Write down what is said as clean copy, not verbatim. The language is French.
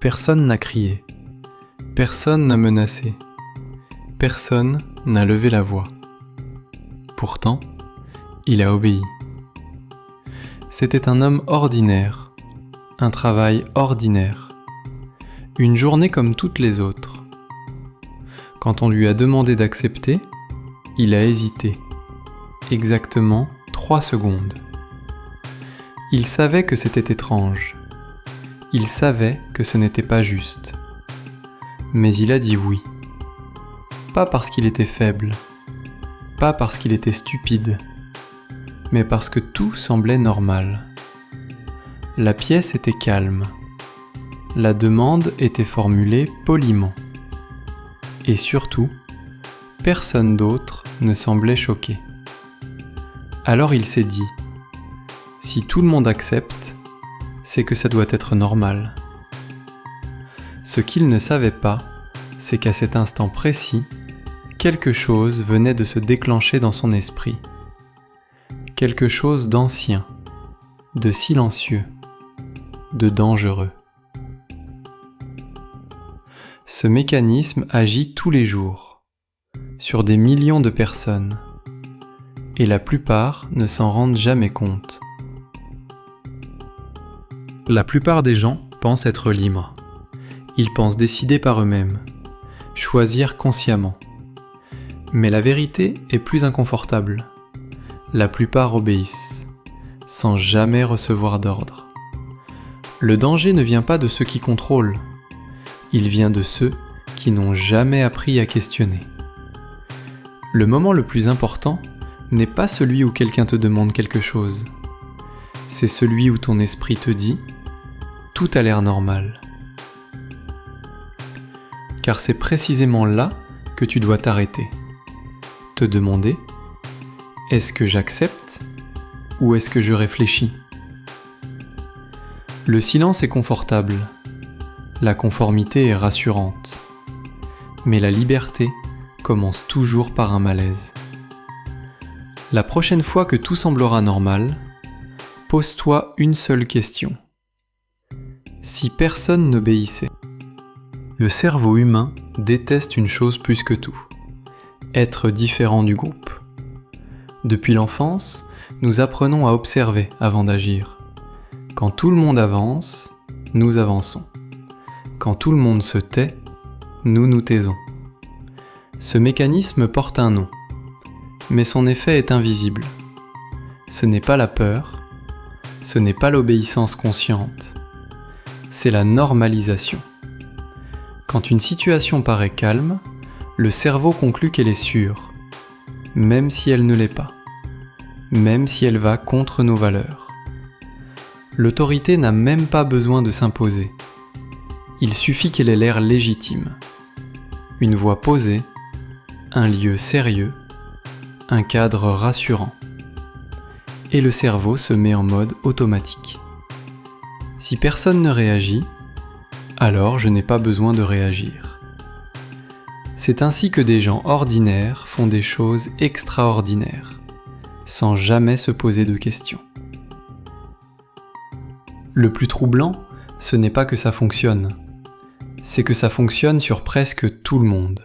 Personne n'a crié, personne n'a menacé, personne n'a levé la voix. Pourtant, il a obéi. C'était un homme ordinaire, un travail ordinaire, une journée comme toutes les autres. Quand on lui a demandé d'accepter, il a hésité, exactement 3 secondes. Il savait que c'était étrange, il savait que ce n'était pas juste, mais il a dit oui. Pas parce qu'il était faible, pas parce qu'il était stupide, mais parce que tout semblait normal. La pièce était calme, la demande était formulée poliment, et surtout, personne d'autre ne semblait choqué. Alors il s'est dit, si tout le monde accepte, c'est que ça doit être normal. Ce qu'il ne savait pas, c'est qu'à cet instant précis, quelque chose venait de se déclencher dans son esprit. Quelque chose d'ancien, de silencieux, de dangereux. Ce mécanisme agit tous les jours, sur des millions de personnes, et la plupart ne s'en rendent jamais compte. La plupart des gens pensent être libres. Ils pensent décider par eux-mêmes, choisir consciemment. Mais la vérité est plus inconfortable. La plupart obéissent, sans jamais recevoir d'ordre. Le danger ne vient pas de ceux qui contrôlent, il vient de ceux qui n'ont jamais appris à questionner. Le moment le plus important n'est pas celui où quelqu'un te demande quelque chose. C'est celui où ton esprit te dit « tout a l'air normal ». Car c'est précisément là que tu dois t'arrêter. Te demander « est-ce que j'accepte ou est-ce que je réfléchis ?» Le silence est confortable, la conformité est rassurante, mais la liberté commence toujours par un malaise. La prochaine fois que tout semblera normal, pose-toi une seule question. Si personne n'obéissait? Le cerveau humain déteste une chose plus que tout, être différent du groupe. Depuis l'enfance, nous apprenons à observer avant d'agir. Quand tout le monde avance, nous avançons. Quand tout le monde se tait, nous nous taisons. Ce mécanisme porte un nom, mais son effet est invisible. Ce n'est pas la peur, ce n'est pas l'obéissance consciente, c'est la normalisation. Quand une situation paraît calme, le cerveau conclut qu'elle est sûre, même si elle ne l'est pas, même si elle va contre nos valeurs. L'autorité n'a même pas besoin de s'imposer. Il suffit qu'elle ait l'air légitime. Une voix posée, un lieu sérieux, un cadre rassurant. Et le cerveau se met en mode automatique. Si personne ne réagit, alors je n'ai pas besoin de réagir. C'est ainsi que des gens ordinaires font des choses extraordinaires, sans jamais se poser de questions. Le plus troublant, ce n'est pas que ça fonctionne, c'est que ça fonctionne sur presque tout le monde.